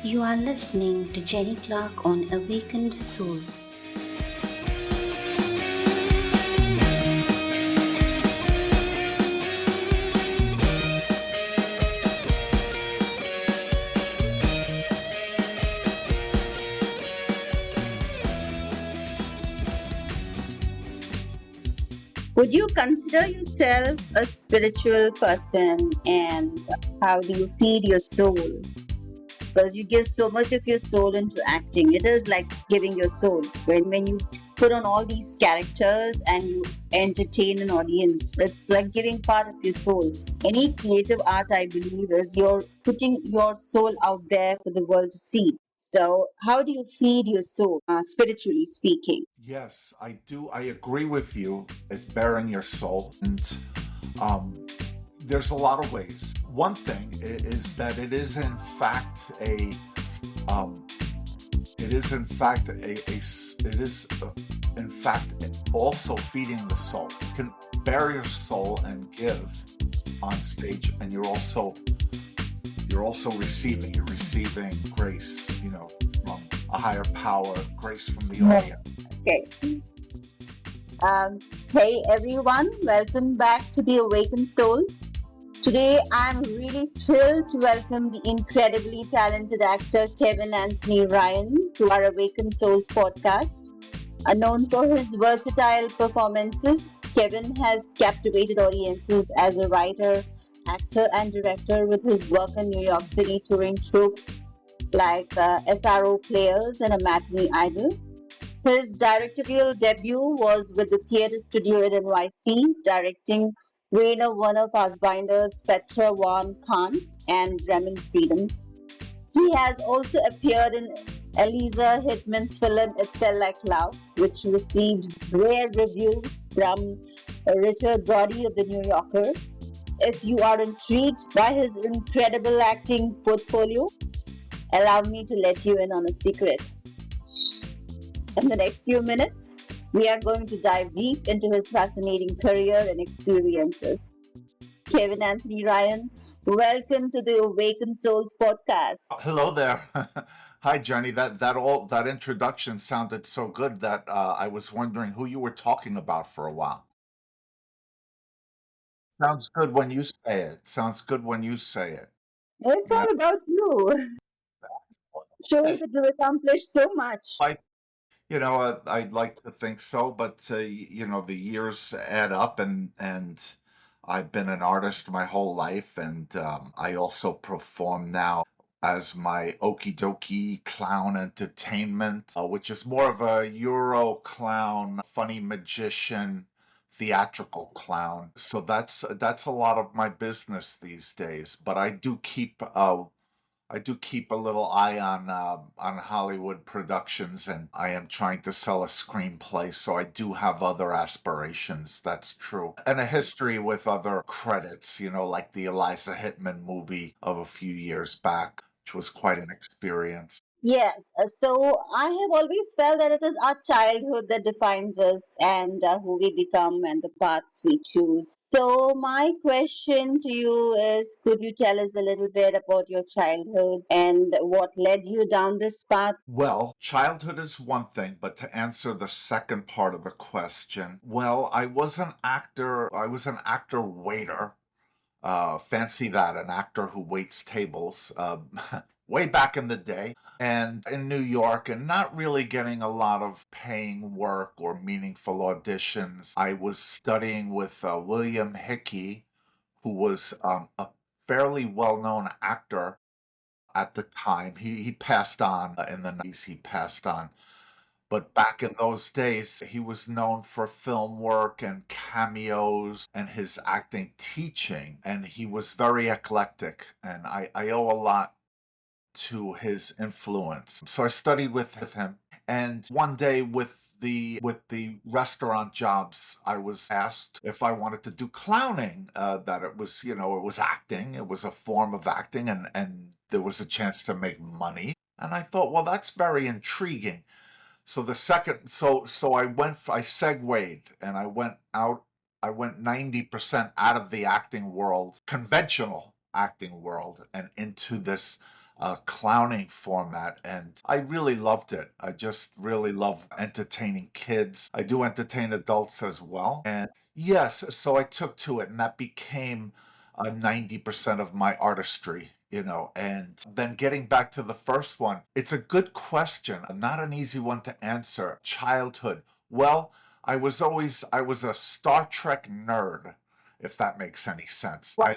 You are listening to Jenny Clark on Awakened Souls. Would you consider yourself a spiritual person, and how do you feed your soul? Because you give so much of your soul into acting. It is like giving your soul. When you put on all these characters and you entertain an audience, it's like giving part of your soul. Any creative art, I believe, is you're putting your soul out there for the world to see. So, how do you feed your soul, spiritually speaking? Yes, I do. I agree with you. It's bearing your soul. And um, there's a lot of ways. One thing is that it is in fact um, it is in fact it is in fact also feeding the soul. You can bear your soul and give on stage, and you're also receiving. You're receiving grace, from a higher power, grace from the audience. Okay. Hey everyone, welcome back to the Awakened Souls. Today I'm really thrilled to welcome the incredibly talented actor Kevin Anthony Ryan to our Awakened Souls podcast. Known for his versatile performances, Kevin has captivated audiences as a writer, actor, and director with his work in New York City touring troupes like SRO Players and a Matinee Idol. His directorial debut was with the theatre studio in NYC, directing Rainer Werner Fassbinder's Petra Van Kant and Bremen Freedom. He has also appeared in Eliza Hittman's film It's Felt Like Love, which received rare reviews from Richard Brody of The New Yorker. If you are intrigued by his incredible acting portfolio, allow me to let you in on a secret. In the next few minutes, we are going to dive deep into his fascinating career and experiences. Kevin Anthony Ryan, welcome to the Awakened Souls podcast. Hello there. Hi, Jenny. That introduction sounded so good that I was wondering who you were talking about for a while. Sounds good when you say it. Sounds good when you say it. It's Yeah. all about you, showing Hey, that you accomplished so much. I'd like to think so, but the years add up, and I've been an artist my whole life, and I also perform now as my Okie Dokie clown entertainment, which is more of a Euro clown, funny magician, theatrical clown. So that's a lot of my business these days. But I do keep a little eye on Hollywood productions, and I am trying to sell a screenplay, so I do have other aspirations. That's true, and a history with other credits. Like the Eliza Hittman movie of a few years back, which was quite an experience. Yes, so I have always felt that it is our childhood that defines us and who we become and the paths we choose. So, my question to you is, could you tell us a little bit about your childhood and what led you down this path? Well, childhood is one thing, but to answer the second part of the question, well, I was an actor. I was an actor waiter. Fancy that, an actor who waits tables, way back in the day, and in New York, and not really getting a lot of paying work or meaningful auditions. I was studying with William Hickey, who was a fairly well-known actor at the time. He passed on in the 90s. He passed on. But back in those days, he was known for film work and cameos and his acting teaching. And he was very eclectic. And I owe a lot to his influence. So I studied with him. And one day with the restaurant jobs, I was asked if I wanted to do clowning. That it was acting. It was a form of acting, and there was a chance to make money. And I thought, well, that's very intriguing. So I segued and I went out. I went 90% out of the acting world, conventional acting world, and into this clowning format, and I really loved it. I just really love entertaining kids. I do entertain adults as well. And yes, so I took to it, and that became 90% of my artistry. And then getting back to the first one, it's a good question, not an easy one to answer. Childhood. Well, I was a Star Trek nerd, if that makes any sense. Wow.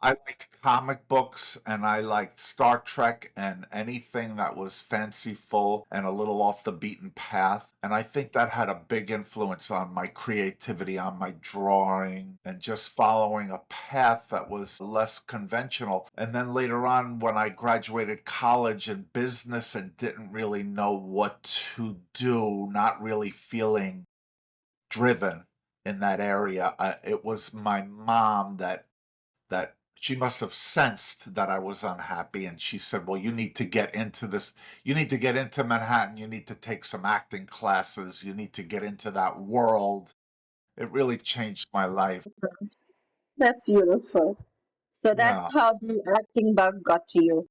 I liked comic books and I liked Star Trek and anything that was fanciful and a little off the beaten path. And I think that had a big influence on my creativity, on my drawing, and just following a path that was less conventional. And then later on, when I graduated college and business and didn't really know what to do, not really feeling driven in that area, it was my mom that she must have sensed that I was unhappy, and she said, well, you need to get into this. You need to get into Manhattan. You need to take some acting classes. You need to get into that world. It really changed my life. That's beautiful. So that's Yeah. how the acting bug got to you.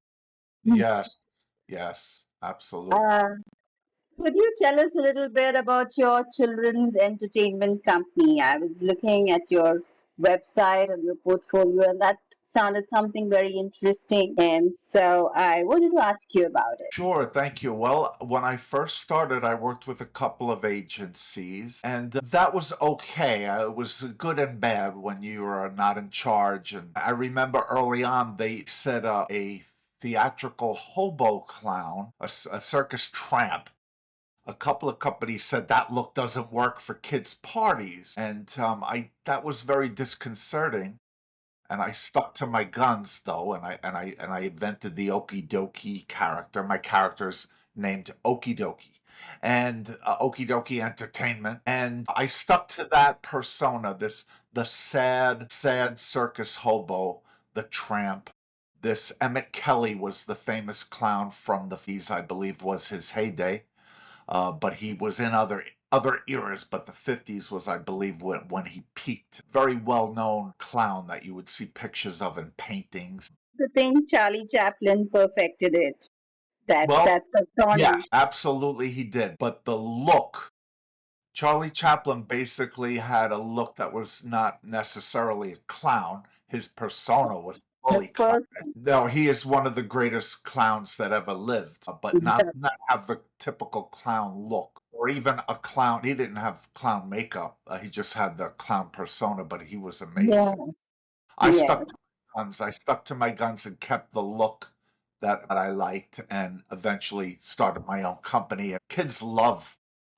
Yes. Yes. Absolutely. Uh, could you tell us a little bit about your children's entertainment company? I was looking at your website and your portfolio, and that sounded something very interesting. And so I wanted to ask you about it. Sure, thank you. Well, when I first started, I worked with a couple of agencies, and that was okay. It was good and bad when you are not in charge. And I remember early on, they said a theatrical hobo clown, a circus tramp. A couple of companies said that look doesn't work for kids' parties, and I that was very disconcerting. And I stuck to my guns though, and I invented the Okie Dokie character. My character's named Okie Dokie, and Okie Dokie Entertainment. And I stuck to that persona, the sad circus hobo, the tramp. This Emmett Kelly was the famous clown from the 50s, I believe was his heyday. But he was in other eras, but the 50s was, I believe, when he peaked. Very well-known clown that you would see pictures of in paintings. The thing Charlie Chaplin perfected it. Well, That persona. yes, absolutely he did. But the look, Charlie Chaplin basically had a look that was not necessarily a clown. His persona was The fully clown. person. No, he is one of the greatest clowns that ever lived, but not have the typical clown look or even a clown. He didn't have clown makeup. He just had the clown persona, but he was Yeah, amazing. I yeah. stuck to my guns. I stuck to my guns and kept the look that I liked, and eventually started my own company. And kids love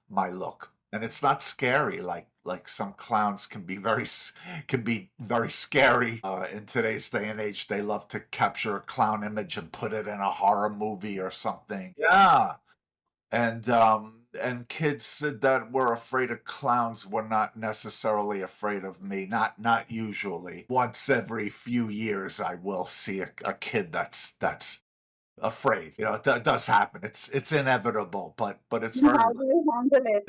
my look, and it's not scary like some clowns can be very scary in today's day and age. They love to capture a clown image and put it in a horror movie or something. Yeah, and kids that were afraid of clowns were not necessarily afraid of me. Not usually. Once every few years, I will see a kid that's afraid. It does happen. It's inevitable, but it's very. How do you handle it?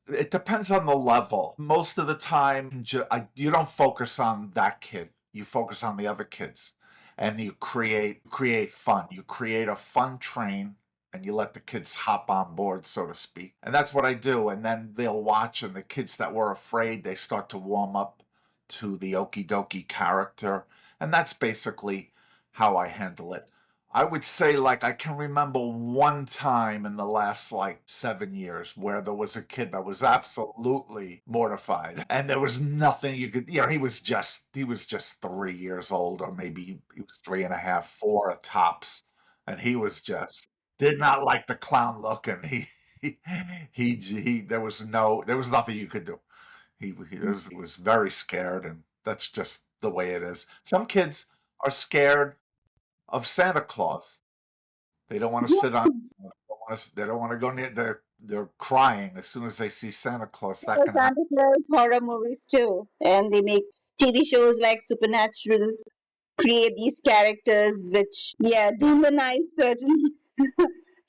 It depends on the level. Most of the time, you don't focus on that kid. You focus on the other kids, and you create fun. You create a fun train, and you let the kids hop on board, so to speak. And that's what I do. And then they'll watch, and the kids that were afraid, they start to warm up to the Okie Dokie character, and that's basically how I handle it. I would say, like, I can remember one time in the last, like, 7 years where there was a kid that was absolutely mortified, and there was nothing you could, he was just 3 years old, or maybe he was three and a half, four at tops, and he was just did not like the clown look, and there was nothing you could do. He was very scared, and that's just the way it is. Some kids are scared of Santa Claus. They don't want to sit on. They don't want to go near. They're crying as soon as they see Santa Claus. That Because can happen. Santa Claus horror movies too, and they make TV shows like Supernatural, create these characters which, yeah, demonize certain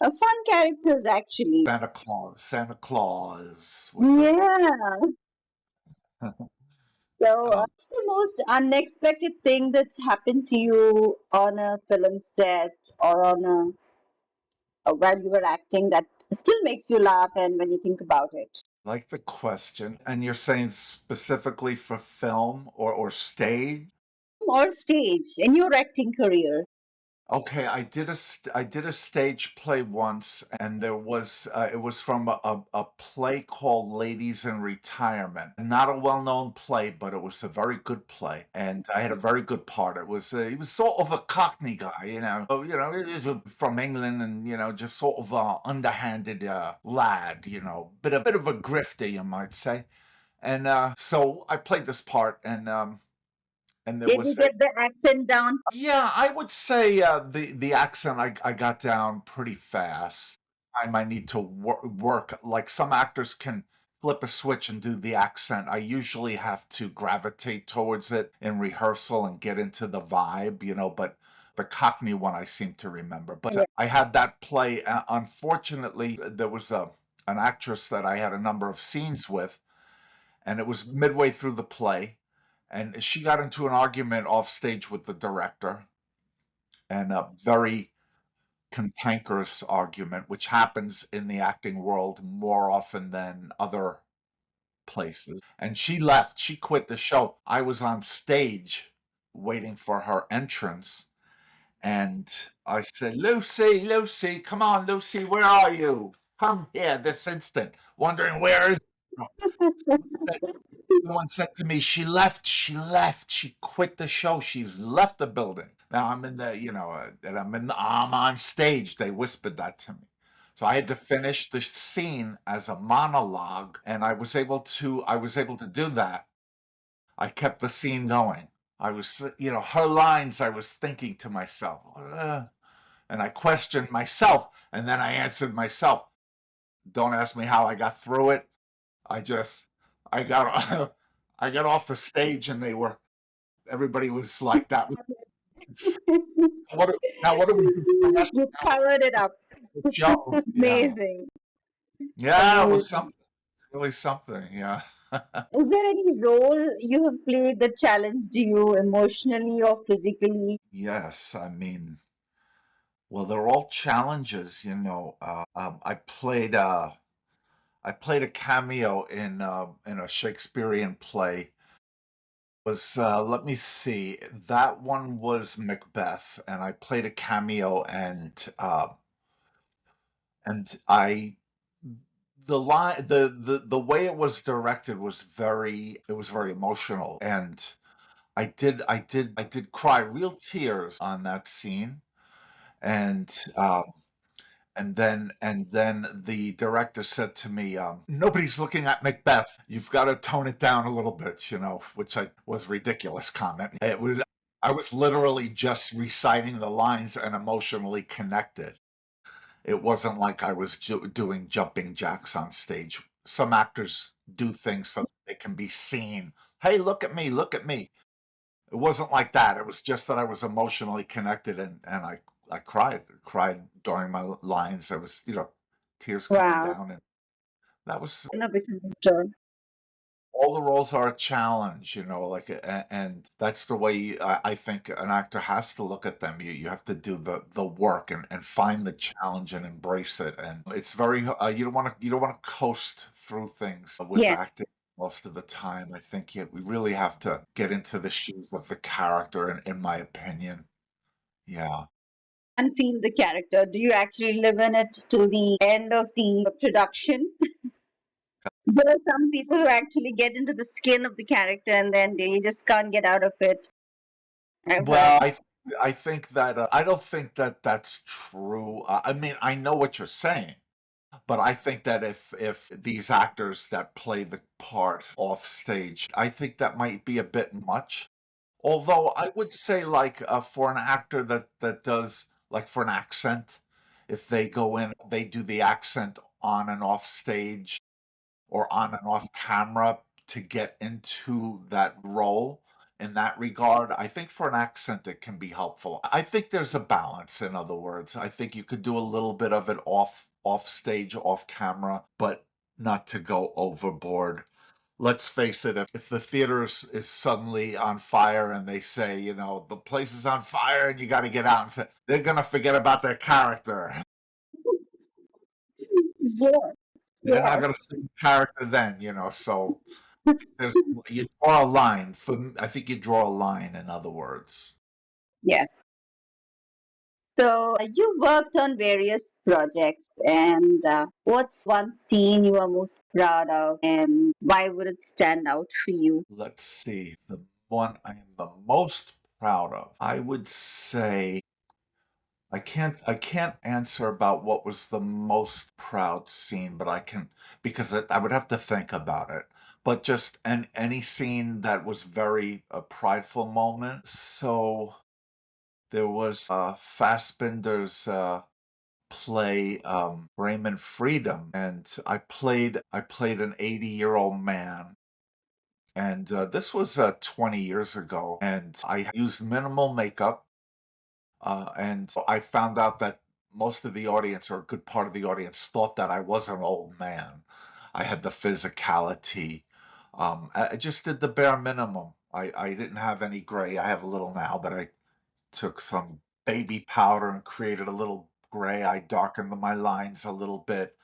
fun characters actually. Santa Claus. Santa Claus. Yeah. So, Um, what's the most unexpected thing that's happened to you on a film set or on while you were acting that still makes you laugh and when you think about it? like the question, and you're saying specifically for film or stage? Or stage in your acting career? Okay, I did a stage play once, and there was it was from a play called Ladies in Retirement. Not a well-known play, but it was a very good play, and I had a very good part. It was he was sort of a Cockney guy, you know. So, you know, he was from England, and you know, just sort of a underhanded lad, you know, bit of a grifter, you might say. And so I played this part, and there Did you was get the accent down? yeah, I would say the accent I got down pretty fast. I might need to work. Like some actors can flip a switch and do the accent. I usually have to gravitate towards it in rehearsal and get into the vibe, you know. But the Cockney one I seem to remember. But Yeah. I had that play. Unfortunately, there was a an actress that I had a number of scenes with, and it was midway through the play, and she got into an argument off stage with the director, and a very cantankerous argument, which happens in the acting world more often than other places. And she left, she quit the show. I was on stage waiting for her entrance, and I said, Lucy, Lucy, come on, Lucy, where are you? Come here this instant. Wondering where is someone said to me, she quit the show, she's left the building. Now I'm in the, you know, and I'm on stage. They whispered that to me. So I had to finish the scene as a monologue, and I was able to do that. I kept the scene going. I was, you know, her lines, I was thinking to myself, and I questioned myself, and then I answered myself. Don't ask me how I got through it. I just, I got, I got off the stage, and everybody was like that. What do we do for the rest You covered it up. of the show? Yeah, Amazing. yeah, it was Amazing. something, really something. Yeah. Is there any role you have played that challenged you emotionally or physically? Yes, I mean, well, they're all challenges, you know. I played a cameo in a Shakespearean play. Was let me see, that one was Macbeth, and I played a cameo, and I the line the way it was directed was very emotional, and I did cry real tears on that scene, and and then the director said to me, nobody's looking at Macbeth, you've got to tone it down a little bit, you know, which I was ridiculous comment. It was I was literally just reciting the lines and emotionally connected. It wasn't like I was doing jumping jacks on stage. Some actors do things so they can be seen. Hey, look at me, look at me. It wasn't like that. It was just that I was emotionally connected, and I cried during my lines. There was, you know, tears coming Wow. down, and that was In a becoming turn. all the roles are a challenge, you know, like, and that's the way I think an actor has to look at them. You have to do the work and find the challenge and embrace it. And it's very you don't want to coast through things with Yeah. acting most of the time. I think we really have to get into the shoes of the character, in my opinion. Yeah. And feel the character. Do you actually live in it till the end of the production? There are some people who actually get into the skin of the character and then they just can't get out of it. I've heard. Well, I think that I don't think that that's true. I mean, I know what you're saying. But I think that if these actors that play the part off stage, I think that might be a bit much. Although I would say, like, for an actor that does, like, for an accent, if they go in, they do the accent on and off stage or on and off camera to get into that role. In that regard, I think for an accent it can be helpful. I think there's a balance, in other words. I think you could do a little bit of it off stage, off camera, but not to go overboard. let's face it, if the theater is suddenly on fire and they say, the place is on fire and you got to get out, and say, they're going to forget about their character. Yes, They're not yes, going to see the character then, so there's you draw a line. I think you draw a line, in other words. yes. So you worked on various projects, and what's one scene you are most proud of, and why would it stand out for you? Let's see. The one I am the most proud of, I would say I can't answer about what was the most proud scene, but I can because I would have to think about it. But just any scene that was very a prideful moment. So there was Fassbinder's play Bremen Freedom, and I played an 80-year-old man. And this was 20 years ago, and I used minimal makeup. And I found out that most of the audience, or a good part of the audience, thought that I was an old man. I had the physicality. I just did the bare minimum. I didn't have any gray. I have a little now, but I took some baby powder and created a little gray. I darkened my lines a little bit.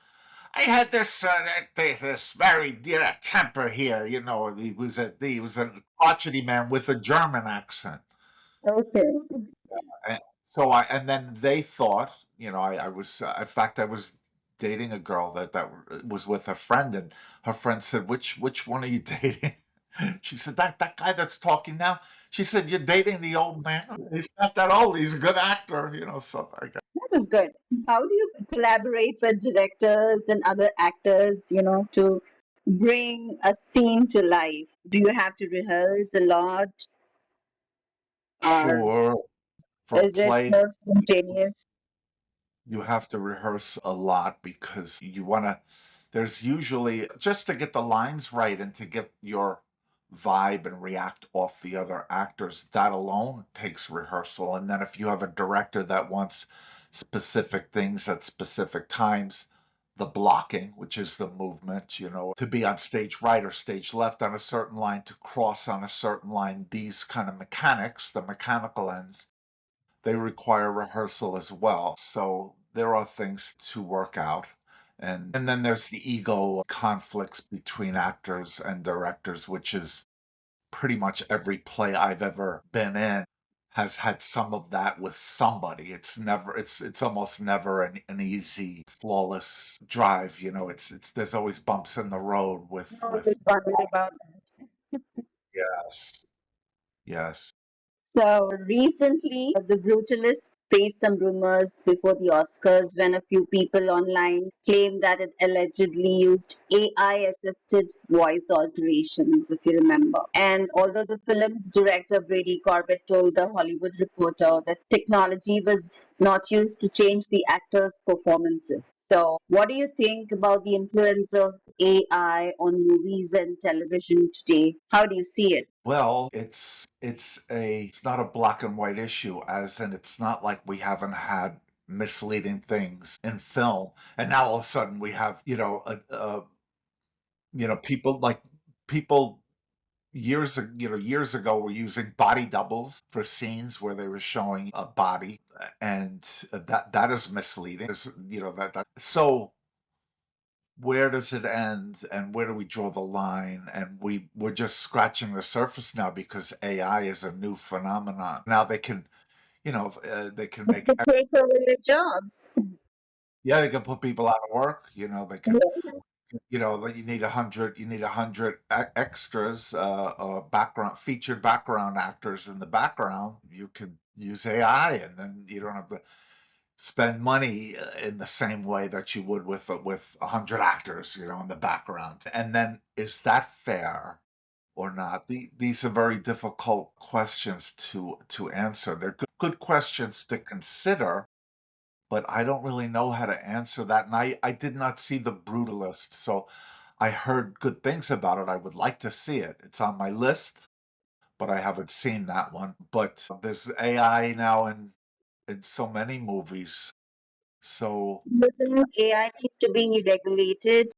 I had this very temper here. He was a crotchety man with a German accent. Okay. And so and then they thought, I was, in fact, I was dating a girl that was with a friend, and her friend said, which one are you dating? She said, that guy that's talking now. She said, you're dating the old man. He's not that old. He's a good actor, so I got. That is good. How do you collaborate with directors and other actors, to bring a scene to life? Do you have to rehearse a lot, or Sure, for is it play, more spontaneous? you have to rehearse a lot because you want to, there's usually, just to get the lines right and to get your vibe and react off the other actors, that alone takes rehearsal. And then if you have a director that wants specific things at specific times, the blocking, which is the movement, to be on stage right or stage left on a certain line, to cross on a certain line, these kind of mechanics, the mechanical ends, they require rehearsal as well. So there are things to work out. And then there's the ego conflicts between actors and directors, which is pretty much every play I've ever been in has had some of that with somebody. It's almost never an easy, flawless drive. It's there's always bumps in the road No, with just wondering about that. yes, yes. So recently, The Brutalist faced some rumors before the Oscars when a few people online claimed that it allegedly used AI assisted voice alterations, if you remember. And although the film's director, Brady Corbett, told The Hollywood Reporter that technology was not used to change the actors' performances. So, what do you think about the influence of AI on movies and television today? How do you see it? Well, it's not a black and white issue, as in it's not like we haven't had misleading things in film, and now all of a sudden we have people years ago were using body doubles for scenes where they were showing a body, and that is misleading. So where does it end and where do we draw the line? And we're just scratching the surface now because AI is a new phenomenon. Now they can It make, could take over your jobs. yeah, they can put people out of work. They can, Yeah. that you need 100 extras, featured background actors in the background. You could use AI, and then you don't have to spend money in the same way that you would with 100 actors, in the background. And then is that fair or not? These are very difficult questions to answer. They're good questions to consider, but I don't really know how to answer that. And I did not see The Brutalist, so I heard good things about it. I would like to see it. It's on my list, but I haven't seen that one. But there's AI now in so many movies. So Do you think AI needs to be regulated?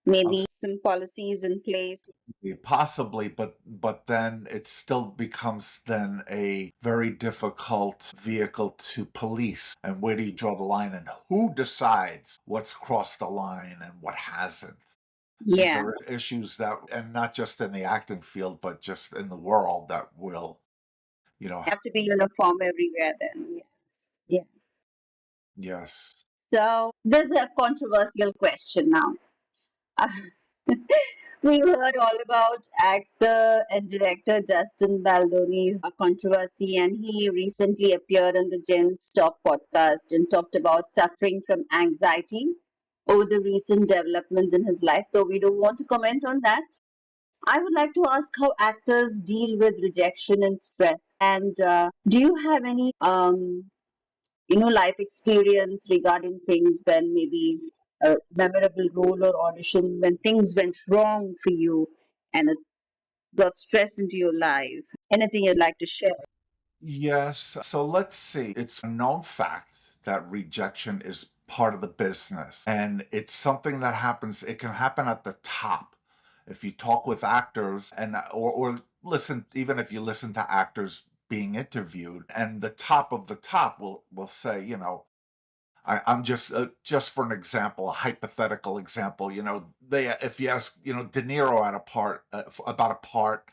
maybe some policies in place. Possibly, but then it still becomes then a very difficult vehicle to police. And where do you draw the line, and who decides what's crossed the line and what hasn't? These Yeah, are issues that, and not just in the acting field, but just in the world, that will, you know, have to be uniform everywhere then. Yes, yes. yes. So there's a controversial question now. We heard all about actor and director Justin Baldoni's controversy, and he recently appeared on the Jen's Talk podcast and talked about suffering from anxiety over the recent developments in his life. Though we don't want to comment on that, I would like to ask how actors deal with rejection and stress. And do you have any life experience regarding things when maybe a memorable role or audition when things went wrong for you and it brought stress into your life? Anything you'd like to share? Yes. So let's see. It's a known fact that rejection is part of the business, and it's something that happens. It can happen at the top. If you talk with actors and or listen, even if you listen to actors being interviewed, and the top of the top will say, I'm just for an example, a hypothetical example. They if you ask, De Niro at a part about a part,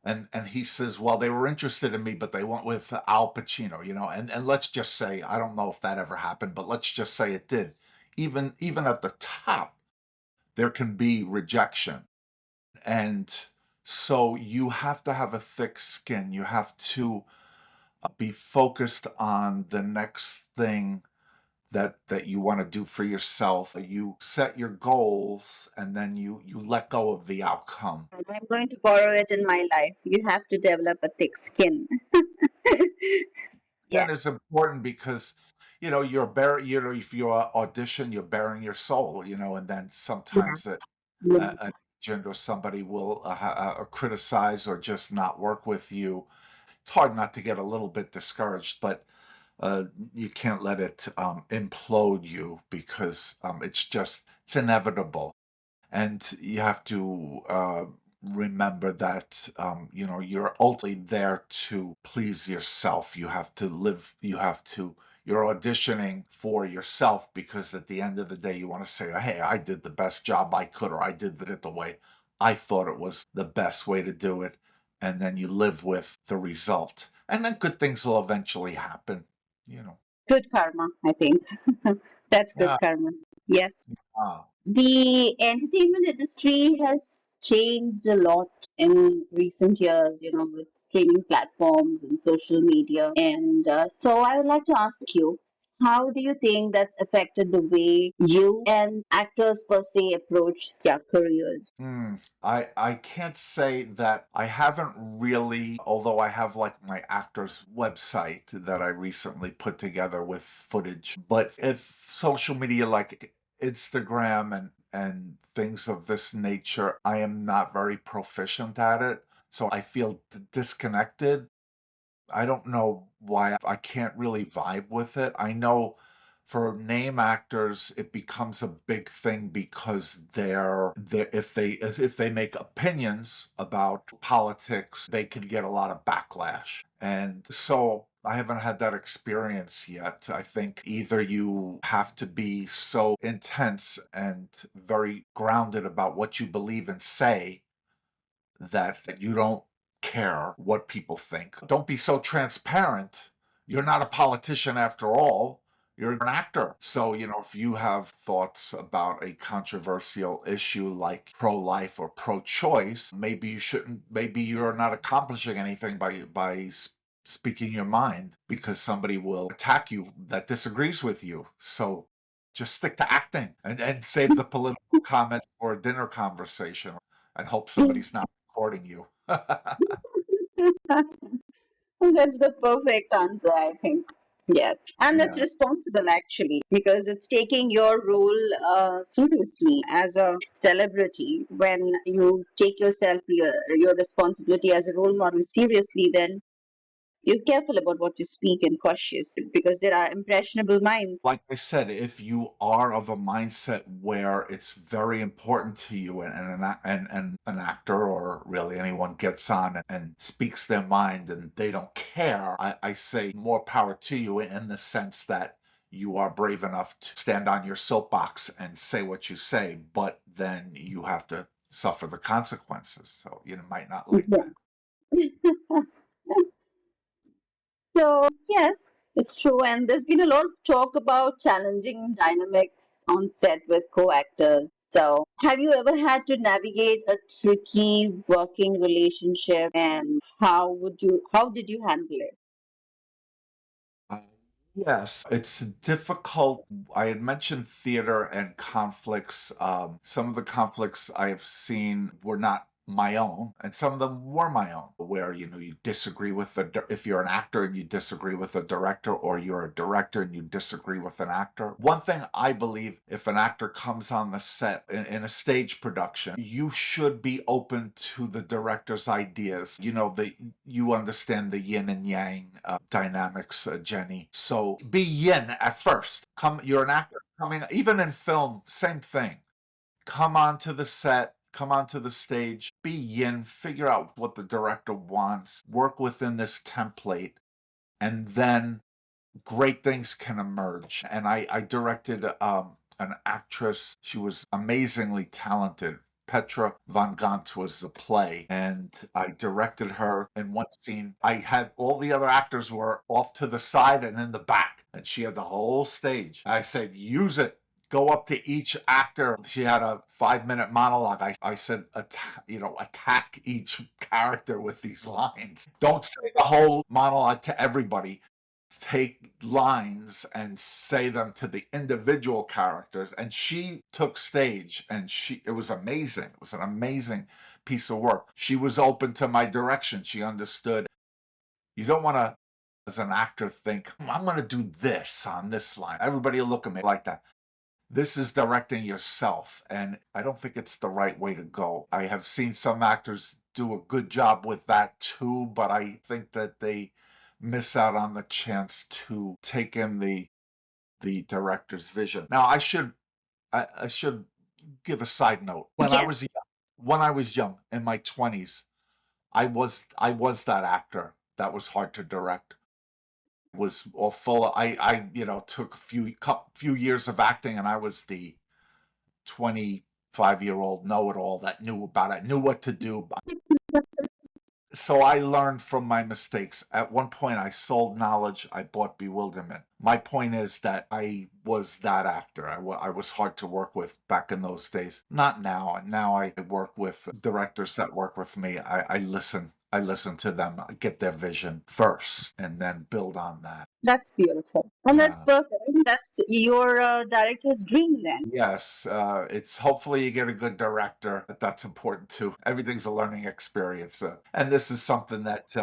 and he says, well, they were interested in me, but they went with Al Pacino, and let's just say, I don't know if that ever happened, but let's just say it did. Even at the top, there can be rejection. And so you have to have a thick skin. You have to be focused on the next thing that you want to do for yourself. You set your goals, and then you let go of the outcome. I'm going to borrow it in my life. You have to develop a thick skin. Yeah. Again, is important because if you audition, you're bearing your soul, and then sometimes Yes. an agent or somebody will criticize or just not work with you. It's hard not to get a little bit discouraged, but uh, you can't let it implode you, because it's inevitable. And you have to remember that you're ultimately there to please yourself. You're auditioning for yourself, because at the end of the day you want to say, hey, I did the best job I could, or I did it the way I thought it was the best way to do it. And then you live with the result, and then good things will eventually happen. Good karma, I think. That's good Yeah. karma. Yes. Ah. The entertainment industry has changed a lot in recent years, with streaming platforms and social media. And so I would like to ask you, how do you think that's affected the way you and actors per se approach their careers? I can't say that I haven't really, although I have like my actor's website that I recently put together with footage. But if social media like Instagram and things of this nature, I am not very proficient at it. So I feel disconnected. I don't know why I can't really vibe with it. I know for name actors, it becomes a big thing because if they make opinions about politics, they could get a lot of backlash. And so I haven't had that experience yet. I think either you have to be so intense and very grounded about what you believe and say, that you don't care what people think. Don't be so transparent. You're not a politician after all. You're an actor. So, if you have thoughts about a controversial issue like pro-life or pro-choice, maybe you're not accomplishing anything by speaking your mind, because somebody will attack you that disagrees with you. So just stick to acting, and save the political comment for a dinner conversation, and hope somebody's not recording you. That's the perfect answer, I think. Yes. And that's Yeah. responsible actually, because it's taking your role seriously as a celebrity. When you take your responsibility as a role model seriously, then You're careful about what you speak and cautious because there are impressionable minds. Like I said, if you are of a mindset where it's very important to you and an actor or really anyone gets on and speaks their mind and they don't care, I say more power to you in the sense that you are brave enough to stand on your soapbox and say what you say, but then you have to suffer the consequences. So you might not like that. Yeah. So, yes, it's true. And there's been a lot of talk about challenging dynamics on set with co actors. So, have you ever had to navigate a tricky working relationship and how did you handle it? Uh, Yes, it's difficult. I had mentioned theater and conflicts. Some of the conflicts I have seen were not my own, and some of them were my own, where you disagree with if you're an actor and you disagree with a director, or you're a director and you disagree with an actor. One thing I believe, if an actor comes on the set in a stage production, you should be open to the director's ideas. You understand the yin and yang dynamics, Jenny. So be yin at first. You're an actor coming, even in film, same thing. Come onto the set, come onto the stage, be yin, figure out what the director wants, work within this template, and then great things can emerge. And I directed an actress. She was amazingly talented. Petra Van Kant was the play, and I directed her in one scene. I had all the other actors were off to the side and in the back, and she had the whole stage. I said, use it. Go up to each actor. She had a 5-minute monologue. I said, attack each character with these lines. Don't say the whole monologue to everybody. Take lines and say them to the individual characters. And she took stage, and it was amazing. It was an amazing piece of work. She was open to my direction. She understood. You don't want to, as an actor, think, I'm going to do this on this line. Everybody will look at me like that. This is directing yourself, and I don't think it's the right way to go. I have seen some actors do a good job with that too, but I think that they miss out on the chance to take in the director's vision. Now, I should give a side note. Yes. When I was young in my 20s, I was that actor that was hard to direct. Was all full of, took a few years of acting, and I was the 25-year-old know-it-all that knew about it, knew what to do. So I learned from my mistakes. At one point, I sold knowledge, I bought bewilderment. My point is that I was that actor. I was hard to work with back in those days. Not now. Now I work with directors that work with me. I listen. I listen to them, get their vision first, and then build on that. That's beautiful. And that's Yeah. perfect. That's your director's dream then. Yes, it's hopefully you get a good director. That's important too. Everything's a learning experience, and this is something that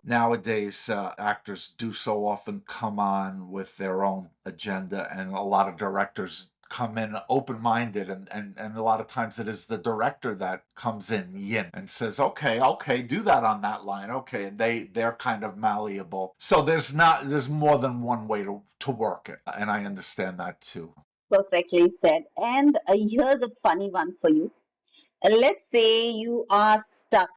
nowadays actors do so often come on with their own agenda, and a lot of directors come in open-minded, and a lot of times it is the director that comes in yin and says, okay, do that on that line, okay, and they're kind of malleable. So there's more than one way to work it, and I understand that too. Perfectly said. And here's a funny one for you. Let's say you are stuck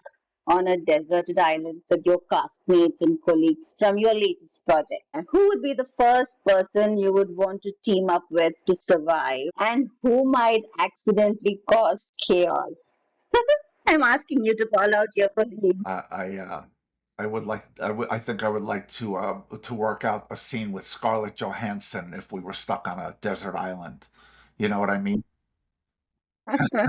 on a deserted island with your castmates and colleagues from your latest project. And who would be the first person you would want to team up with to survive? And who might accidentally cause chaos? I'm asking you to call out your colleagues. I think I would like to work out a scene with Scarlett Johansson if we were stuck on a desert island. You know what I mean? I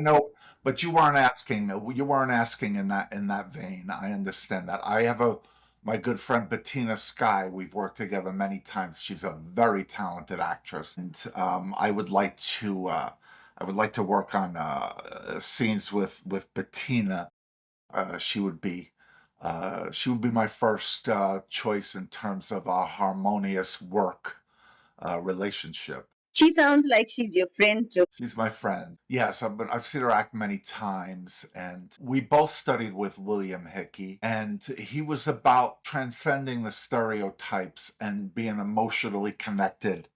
know, but you weren't asking in that vein. I understand that. I have my good friend Bettina Sky. We've worked together many times. She's a very talented actress, and I would like to work on scenes with Bettina. Uh, she would be she would be my first choice in terms of a harmonious work relationship. She sounds like she's your friend too. She's my friend. Yes, I've seen her act many times, and we both studied with William Hickey, and he was about transcending the stereotypes and being emotionally connected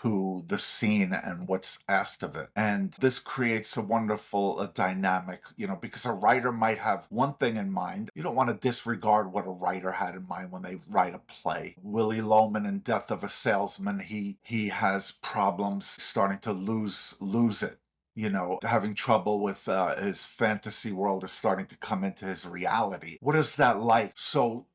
to the scene and what's asked of it. And this creates a wonderful dynamic, because a writer might have one thing in mind. You don't want to disregard what a writer had in mind when they write a play. Willie Loman in Death of a Salesman, he has problems starting to lose it. Having trouble with his fantasy world is starting to come into his reality. What is that like? So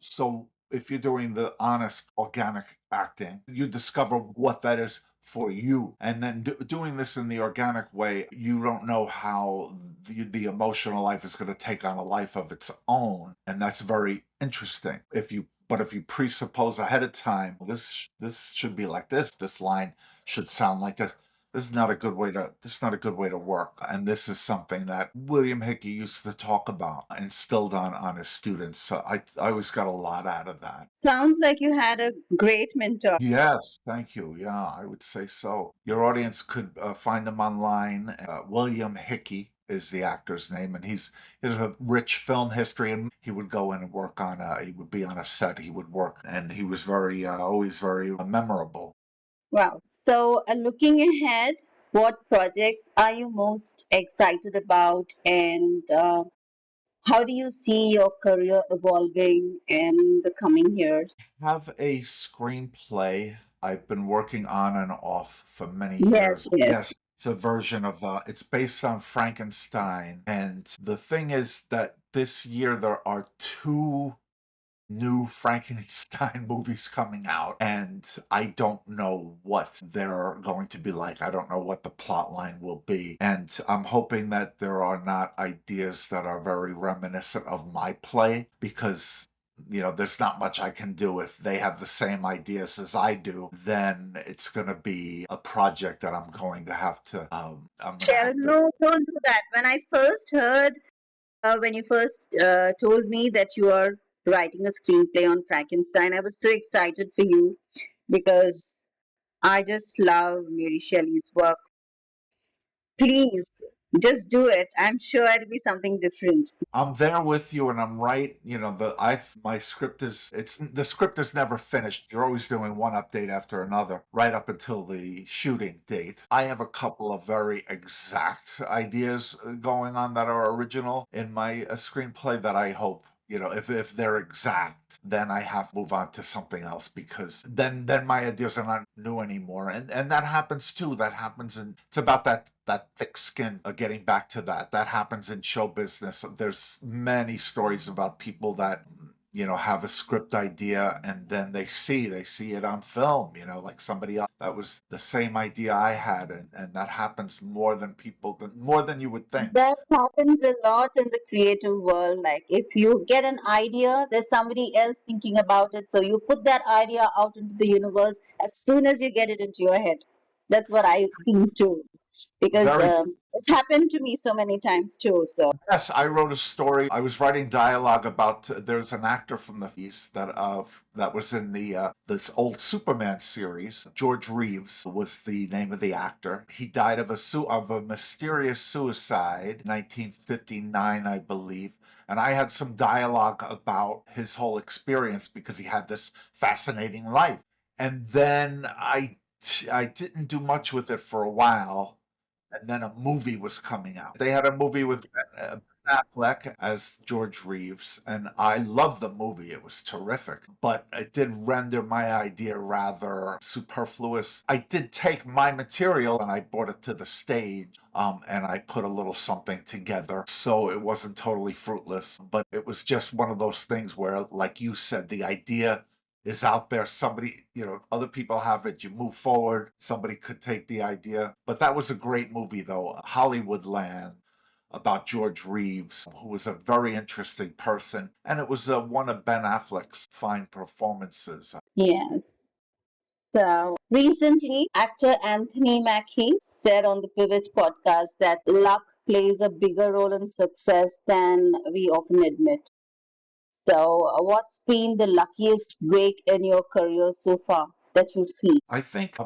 if you're doing the honest, organic acting, you discover what that is for you. And then doing this in the organic way, you don't know how the emotional life is going to take on a life of its own. And that's very interesting. But if you presuppose ahead of time, this should be like this line should sound like this is not a good way to work. And this is something that William Hickey used to talk about, instilled on his students. So I always got a lot out of that. Sounds like you had a great mentor. Yes, thank you. Yeah, I would say so. Your audience could find him online. William Hickey is the actor's name, and he has a rich film history. And he would go in and work on. He would be on a set. He would work, and he was always very memorable. Wow. So, looking ahead, what projects are you most excited about, and how do you see your career evolving in the coming years? Have a screenplay I've been working on and off for many Yes, years. yes. Yes, it's a version of it's based on Frankenstein. And the thing is that this year there are two new Frankenstein movies coming out, and I don't know what they're going to be like. I don't know what the plot line will be. And I'm hoping that there are not ideas that are very reminiscent of my play, because there's not much I can do. If they have the same ideas as I do, then it's going to be a project that I'm going to have to I'm going to Shell, have to no, don't do that. When I first heard, when you first told me that you are writing a screenplay on Frankenstein, I was so excited for you because I just love Mary Shelley's work. Please, just do it. I'm sure it'll be something different. I'm there with you, and I'm right. My script the script is never finished. You're always doing one update after another, right up until the shooting date. I have a couple of very exact ideas going on that are original in my screenplay that I hope. If they're exact, then I have to move on to something else, because then my ideas are not new anymore. And that happens too. That happens, and it's about that thick skin. Getting back to that happens in show business. There's many stories about people that have a script idea, and then they see it on film, like somebody else that was the same idea I had, and that happens more than you would think. That happens a lot in the creative world. Like if you get an idea, there's somebody else thinking about it. So you put that idea out into the universe as soon as you get it into your head. That's what I think too, because Very it's happened to me so many times too. So Yes, I wrote a story. I was writing dialogue about there's an actor from the East that was in the this old Superman series. George Reeves was the name of the actor. He died of a mysterious suicide, 1959, I believe. And I had some dialogue about his whole experience, because he had this fascinating life. And then I didn't do much with it for a while, and then a movie was coming out. They had a movie with Ben Affleck as George Reeves, and I loved the movie. It was terrific, but it did render my idea rather superfluous. I did take my material and I brought it to the stage, and I put a little something together, so it wasn't totally fruitless, but it was just one of those things where, like you said, the idea is out there. Somebody, other people have it. You move forward. Somebody could take the idea. But that was a great movie, though, Hollywoodland, about George Reeves, who was a very interesting person. And it was one of Ben Affleck's fine performances. yes. So recently, actor Anthony Mackie said on the Pivot podcast that luck plays a bigger role in success than we often admit. So, what's been the luckiest break in your career so far? that you feel? I think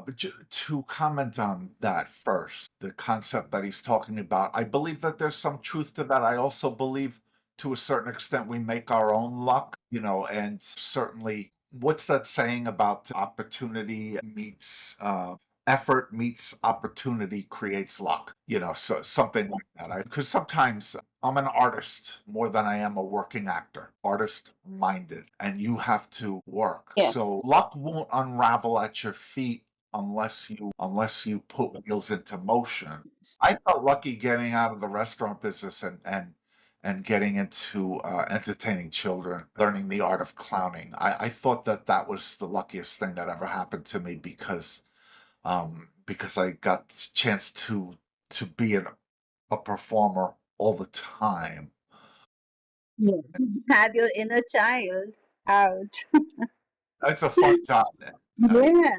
to comment on that first, the concept that he's talking about, I believe that there's some truth to that. I also believe to a certain extent we make our own luck, and certainly what's that saying about opportunity meets effort meets opportunity creates luck, so something like that. Because sometimes I'm an artist more than I am a working actor, artist minded, and you have to work. Yes. So luck won't unravel at your feet unless you put wheels into motion. I felt lucky getting out of the restaurant business and getting into entertaining children, learning the art of clowning. I thought that was the luckiest thing that ever happened to me because I got the chance to be a performer all the time. Yeah. Have your inner child out. It's a fun job, man. Yeah.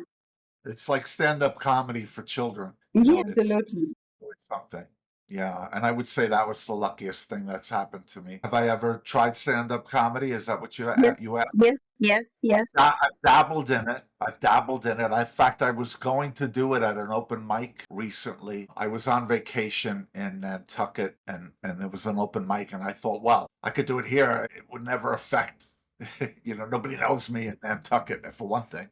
It's like stand-up comedy for children. Yeah, It's absolutely. always something. Yeah, and I would say that was the luckiest thing that's happened to me. Have I ever tried stand-up comedy? Is that what Yes, you asked? yes, yes, yes. I've dabbled in it. I've dabbled in it. In fact, I was going to do it at an open mic recently. I was on vacation in Nantucket, and there was an open mic, and I thought, well, I could do it here. It would never affect, nobody knows me in Nantucket, for one thing.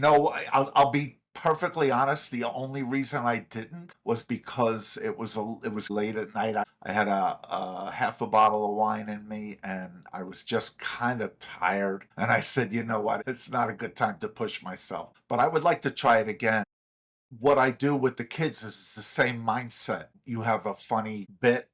I'll be perfectly honest. The only reason I didn't was because it was late at night. I had a half a bottle of wine in me, and I was just kind of tired. And I said, you know what? It's not a good time to push myself. But I would like to try it again. What I do with the kids is the same mindset. You have a funny bit,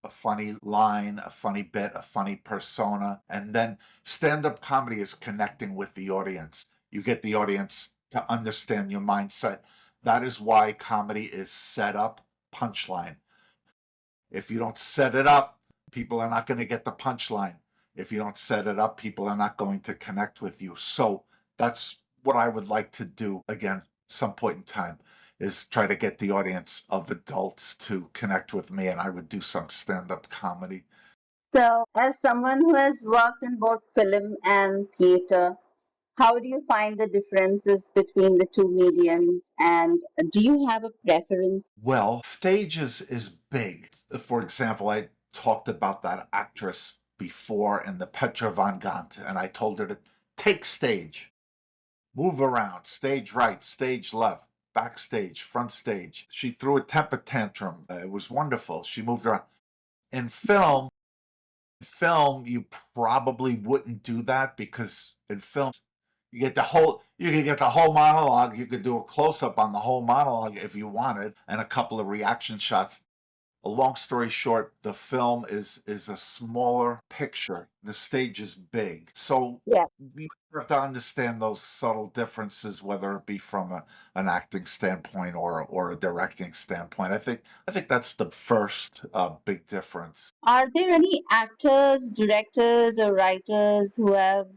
a funny line, a funny bit, a funny persona, and then stand-up comedy is connecting with the audience. You get the audience to understand your mindset. That is why comedy is set up, punchline. If you don't set it up, people are not going to get the punchline. If you don't set it up, people are not going to connect with you. So that's what I would like to do again, some point in time, is try to get the audience of adults to connect with me, and I would do some stand-up comedy. So, as someone who has worked in both film and theater, how do you find the differences between the two mediums, and do you have a preference? Well, stage is big. For example, I talked about that actress before in the Petra Van Kant, and I told her to take stage, move around, stage right, stage left, backstage, front stage. She threw a temper tantrum. It was wonderful. She moved around. In film, you probably wouldn't do that because in film, you can get the whole monologue. You could do a close up on the whole monologue if you wanted, and a couple of reaction shots. A long story short, the film is a smaller picture. The stage is big. So Yeah. you have to understand those subtle differences, whether it be from an acting standpoint or a directing standpoint. I think that's the first big difference. Are there any actors, directors, or writers who have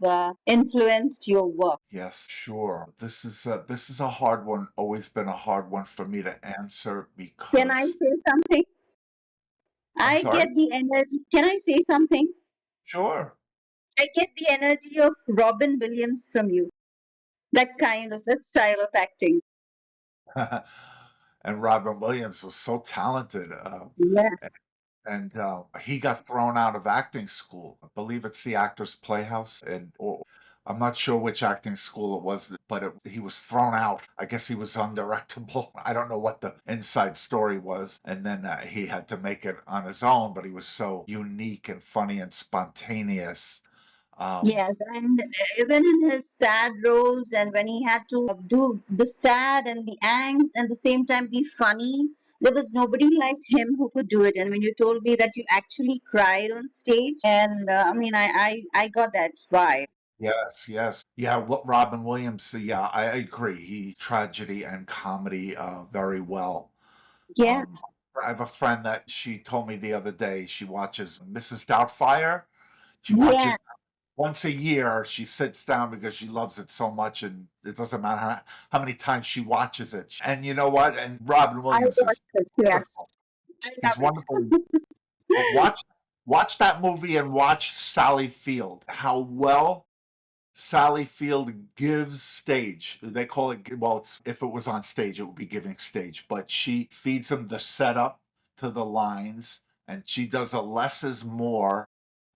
influenced your work? Yes, sure. This is a hard one. Always been a hard one for me to answer Can I because say something? I'm I sorry. get the energy. Can I say something? Sure. I get the energy of Robin Williams from you. That style of acting. And Robin Williams was so talented. Yes. And he got thrown out of acting school. I believe it's the Actors Playhouse, I'm not sure which acting school it was, but he was thrown out. I guess he was undirectable. I don't know what the inside story was. And then he had to make it on his own, but he was so unique and funny and spontaneous. Yes, and even in his sad roles, and when he had to do the sad and the angst and at the same time be funny, there was nobody like him who could do it. And when you told me that you actually cried on stage, and I got that vibe. Yes, yes. Yeah, what Robin Williams, yeah, I agree. He tragedy and comedy very well. Yeah, Um, I have a friend that she told me the other day she watches Mrs. Doubtfire. She yeah, watches once a year. She sits down because she loves it so much, and it doesn't matter how many times she watches it. And you know what? And Robin I Williams is watched it. Yes, wonderful. I He's love it. wonderful. Watch that movie and watch Sally Field. How well Sally Field gives stage. They call it, well, if it was on stage, it would be giving stage, but she feeds them the setup to the lines, and she does a less is more,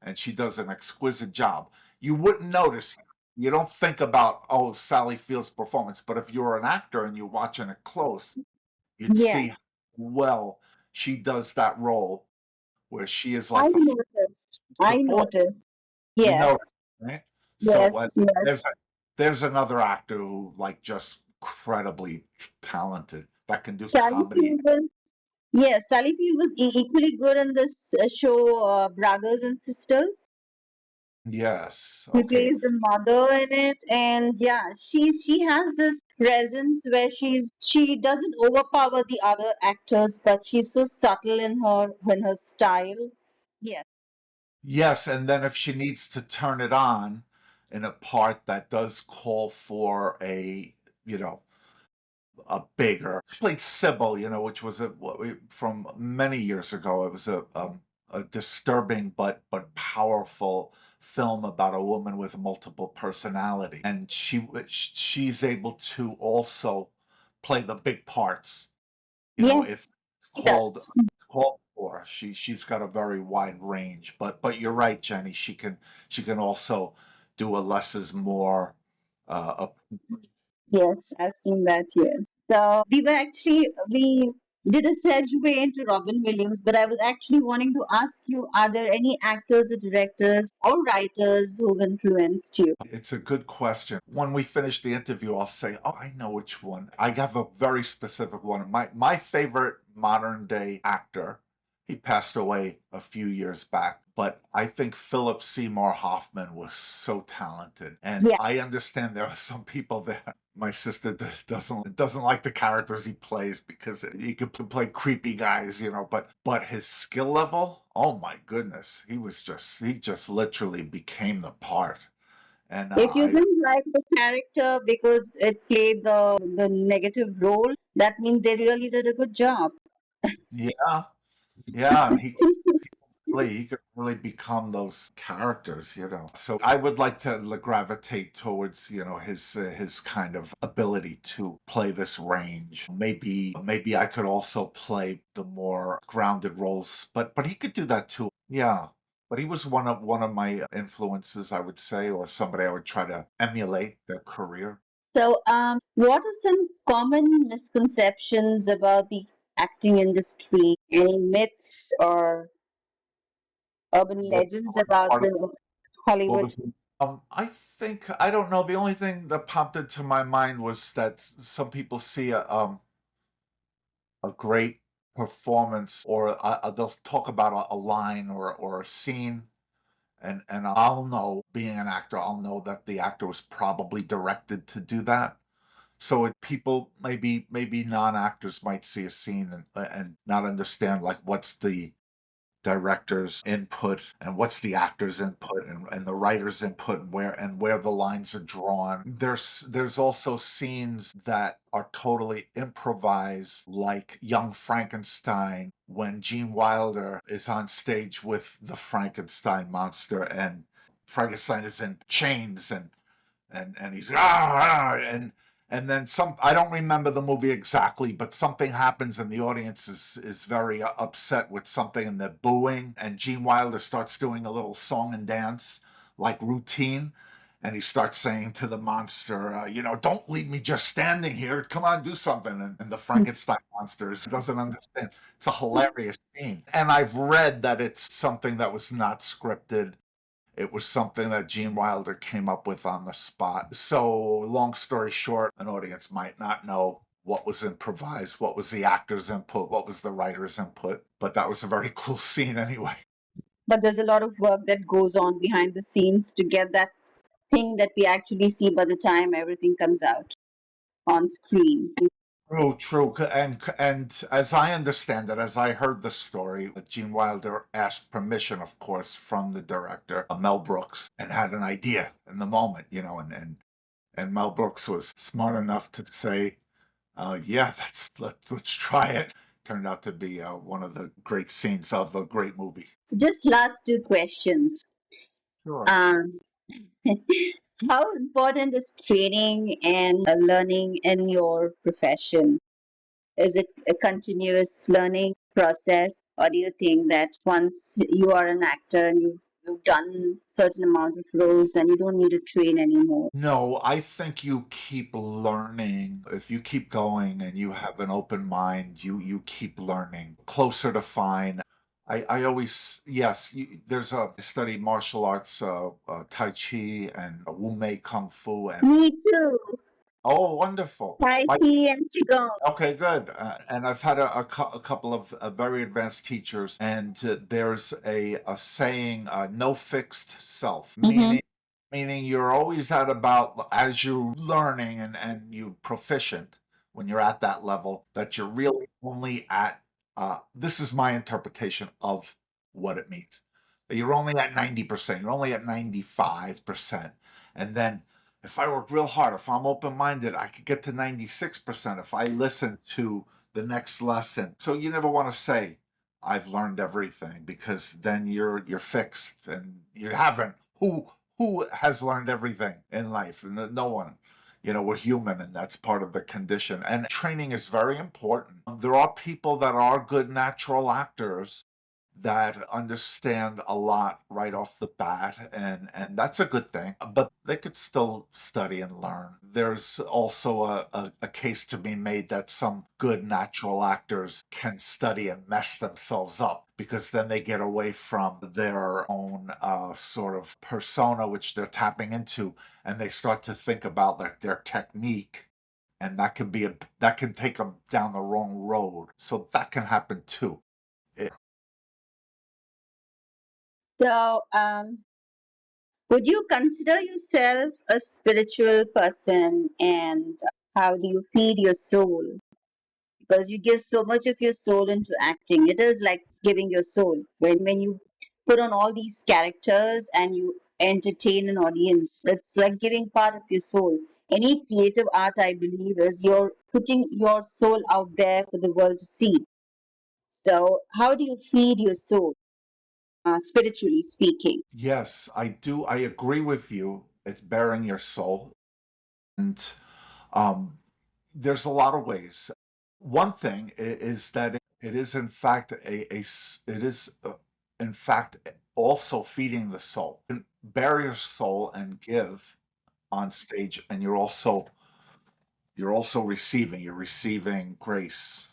and she does an exquisite job. You wouldn't notice, you don't think about, oh, Sally Field's performance, but if you're an actor and you're watching it close, you'd Yeah, see how well she does that role where she is I like noticed. the I fourth. noticed. You know, Yes, right? So yes, yes. there's another actor who like just incredibly talented that can do Sally comedy. Field was, yes, Sally Field was equally good in this show, Brothers and Sisters. Yes. She Okay. plays the mother in it, and yeah, she has this presence where she doesn't overpower the other actors, but she's so subtle in her style. Yes. Yes, and then if she needs to turn it on in a part that does call for a, you know, a bigger. She played Sybil, which was from many years ago. It was a disturbing but powerful film about a woman with multiple personality, and she's able to also play the big parts. If Yes, she called does. called for. She's got a very wide range. But you're right, Jenny. She can also do a less is more. Uh, Yes, I've seen that. Yes. So we did a segue into Robin Williams, but I was actually wanting to ask you: Are there any actors or directors or writers who've influenced you? It's a good question. When we finish the interview, I'll say, "Oh, I know which one." I have a very specific one. My favorite modern day actor, he passed away a few years back, but I think Philip Seymour Hoffman was so talented. And Yeah. I understand there are some people that my sister doesn't like the characters he plays because he could play creepy guys, but his skill level, oh my goodness, he just literally became the part. And If you I didn't like the character because it played the negative role, that means they really did a good job. yeah, yeah, and he could really become those characters. So I would like to gravitate towards, his kind of ability to play this range. Maybe I could also play the more grounded roles, but he could do that too. Yeah. But he was one of my influences, I would say, or somebody I would try to emulate their career. So, what are some common misconceptions about the acting industry? Any myths or urban What legends about part of the what Hollywood? was I don't know. The only thing that popped into my mind was that some people see a great performance, or they'll talk about a line or a scene, and I'll know, being an actor, I'll know that the actor was probably directed to do that. So people, maybe non-actors, might see a scene and not understand, like, what's the director's input and what's the actor's input and the writer's input, and where the lines are drawn. There's also scenes that are totally improvised, like Young Frankenstein, when Gene Wilder is on stage with the Frankenstein monster, and Frankenstein is in chains, and he's and then I don't remember the movie exactly, but something happens and the audience is very upset with something, and they're booing, and Gene Wilder starts doing a little song and dance like routine, and he starts saying to the monster, don't leave me just standing here, come on, do something. And the Frankenstein monster doesn't understand. It's a hilarious scene, and I've read that it's something that was not scripted. It was something that Gene Wilder came up with on the spot. So, long story short, an audience might not know what was improvised, what was the actor's input, what was the writer's input, but that was a very cool scene anyway. But there's a lot of work that goes on behind the scenes to get that thing that we actually see by the time everything comes out on screen. True, true. And as I understand it, as I heard the story, Gene Wilder asked permission, of course, from the director, Mel Brooks, and had an idea in the moment, and Mel Brooks was smart enough to say, yeah, let's try it. Turned out to be one of the great scenes of a great movie. So, just last two questions. Sure. How important is training and learning in your profession? Is it a continuous learning process, or do you think that once you are an actor and you've done certain amount of roles and you don't need to train anymore? No, I think you keep learning. If you keep going and you have an open mind, you keep learning. Closer to fine. I always yes. There's a I study martial arts, Tai Chi and Wu Mei Kung Fu, and Me too. oh, wonderful. Tai My Chi and Qigong. Okay, good. And I've had a couple of very advanced teachers, and there's a saying, no fixed self, Mm-hmm. meaning you're always at about, as you're learning and you proficient, when you're at that level, that you're really only at, this is my interpretation of what it means. That you're only at 90%, you're only at 95%. And then if I work real hard, if I'm open minded, I could get to 96% if I listen to the next lesson. So you never want to say, I've learned everything, because then you're fixed and you haven't. Who has learned everything in life? No one. You know, we're human, and that's part of the condition. And training is very important. There are people that are good natural actors that understand a lot right off the bat, and that's a good thing, but they could still study and learn. There's also a case to be made that some good natural actors can study and mess themselves up, because then they get away from their own sort of persona which they're tapping into, and they start to think about their technique, and that can take them down the wrong road. So that can happen too. So, would you consider yourself a spiritual person, and how do you feed your soul? Because you give so much of your soul into acting. It is like giving your soul. When you put on all these characters and you entertain an audience, it's like giving part of your soul. Any creative art, I believe, is you're putting your soul out there for the world to see. So, how do you feed your soul, spiritually speaking? Yes, I do. I agree with you. It's bearing your soul. And um, there's a lot of ways. One thing is that it is, in fact, it is, in fact, also feeding the soul. You can bear your soul and give on stage, and you're also receiving. You're receiving grace,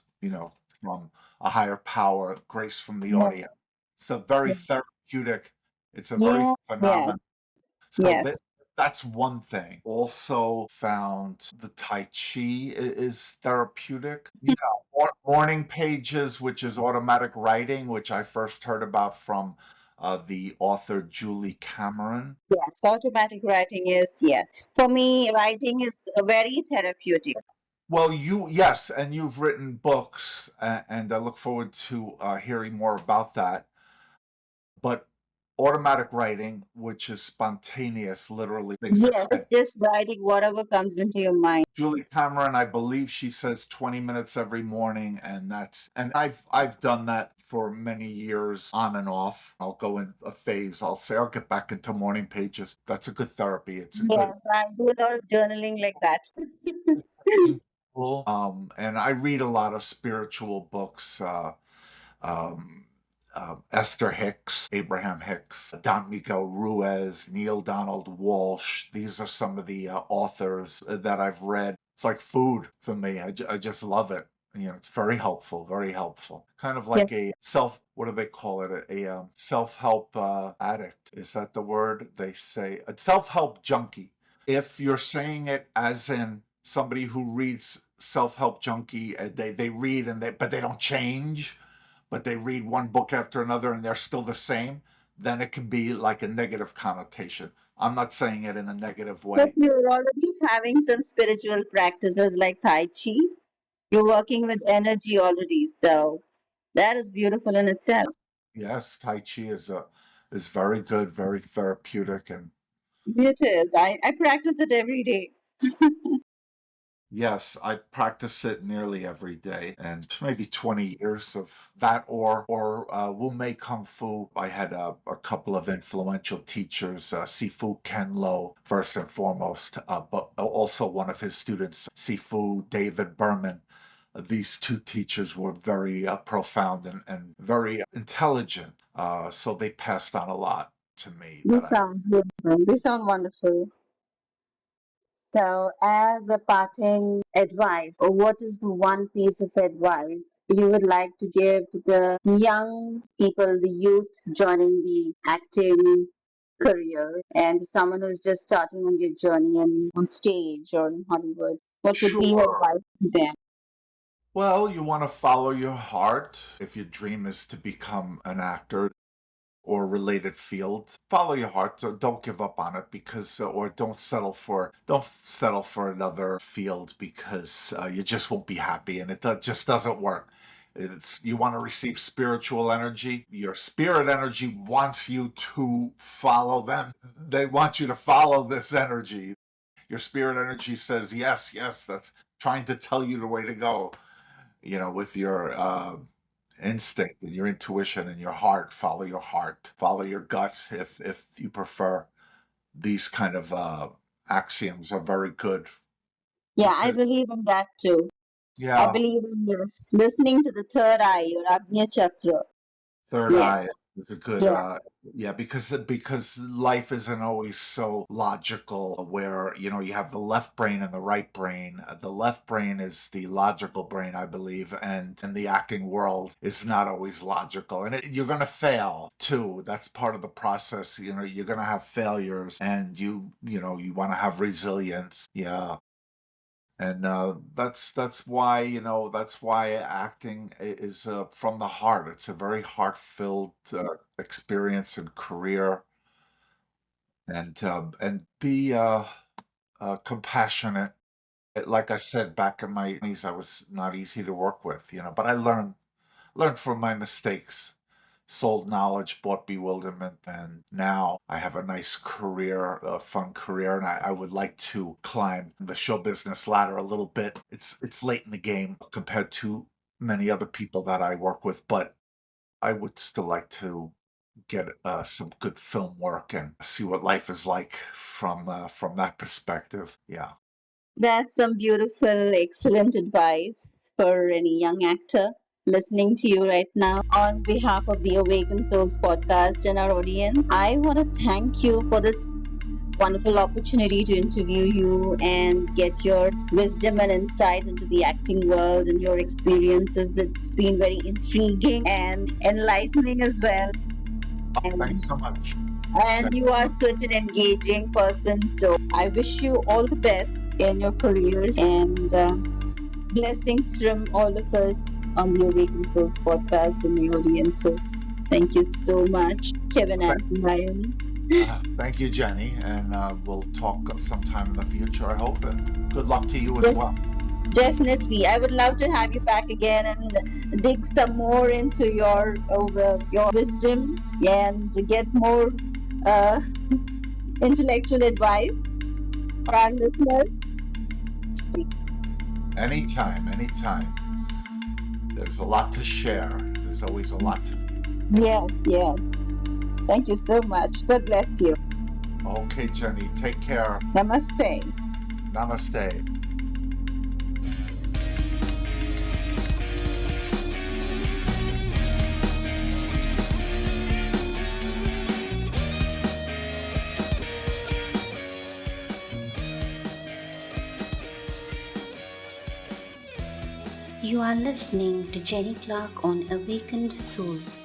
from a higher power, grace from the Yeah. audience. It's a very therapeutic, it's a very Yeah. Yes. phenomenal. So Yes. that's one thing. Also found the Tai Chi is therapeutic. Yeah, morning pages, which is automatic writing, which I first heard about from the author Julie Cameron. Yes. Automatic writing is, yes. For me, writing is very therapeutic. Well, yes, and you've written books, and I look forward to hearing more about that. But automatic writing, which is spontaneous, literally things that Yes, come in. it's just writing whatever comes into your mind. Julie Cameron, I believe she says 20 minutes every morning, and I've done that for many years on and off. I'll go in a phase, I'll say I'll get back into morning pages. That's a good therapy. It's a good Yes, I do a lot of journaling like that. tool. And I read a lot of spiritual books. Um, Esther Hicks, Abraham Hicks, Don Miguel Ruiz, Neil Donald Walsh. These are some of the authors that I've read. It's like food for me. I just love it. It's very helpful, very helpful. Kind of Yes. like what do they call it? A self-help addict. Is that the word they say? A self-help junkie. If you're saying it as in somebody who reads self-help junkie, they read but they don't change, but they read one book after another and they're still the same, then it can be like a negative connotation. I'm not saying it in a negative But way. you're already having some spiritual practices like Tai Chi. You're working with energy already. So that is beautiful in itself. Yes, Tai Chi is very good, very therapeutic, and It is. I practice it every day. Yes, I practice it nearly every day, and maybe 20 years of that, or Wu Mei Kung Fu. I had a couple of influential teachers, Sifu Ken Lo, first and foremost, but also one of his students, Sifu David Berman. These two teachers were very profound and very intelligent, so they passed on a lot to me They that I. sound beautiful. They sound wonderful. So, as a parting advice, or what is the one piece of advice you would like to give to the young people, the youth joining the acting career, and someone who's just starting on their journey and on stage or in Hollywood? What would be your Sure. advice to them? Well, you want to follow your heart. If your dream is to become an actor or related field, follow your heart. So don't give up on it because, or don't settle for another field because you just won't be happy and just doesn't work. You want to receive spiritual energy. Your spirit energy wants you to follow them. They want you to follow this energy. Your spirit energy says yes, yes. That's trying to tell you the way to go, with your instinct and your intuition and your heart, follow your gut if you prefer. These kind of axioms are very good Yeah, I because, believe in that too. I yeah, believe in yes, listening to the third eye or Agnya Chakra. third Yeah, eye is a good, yeah. yeah, because life isn't always so logical. Where you have the left brain and the right brain. The left brain is the logical brain, I believe, and in the acting world is not always logical, and you're going to fail too. That's part of the process. You're going to have failures, and you want to have resilience. Yeah. And that's why acting is from the heart. It's a very heart-filled experience and career, and be compassionate. Like I said, back in my 20s, I was not easy to work with, but I learned from my mistakes, sold knowledge, bought bewilderment, and now I have a nice career, a fun career, and I would like to climb the show business ladder a little bit. It's late in the game compared to many other people that I work with, but I would still like to get some good film work and see what life is like from that perspective. Yeah. That's some beautiful, excellent advice for any young actor listening to you right now. On behalf of the Awaken Souls podcast and our audience, I want to thank you for this wonderful opportunity to interview you and get your wisdom and insight into the acting world and your experiences. It's been very intriguing and enlightening as well. And Thanks so much. and you are such an engaging person. So I wish you all the best in your career and blessings from all of us on the Awaken Souls podcast and the audiences. Thank you so much, Kevin and Ryan. Thank you, Jenny, and we'll talk sometime in the future, I hope, and good luck to you as Yes, well. definitely, I would love to have you back again and dig some more into your wisdom and to get more uh, intellectual advice for our listeners. Anytime, anytime. There's a lot to share. There's always a lot to. Yes, yes. Thank you so much. God bless you. Okay, Jenny, take care. Namaste. Namaste. You are listening to Jenny Clark on Awakened Souls.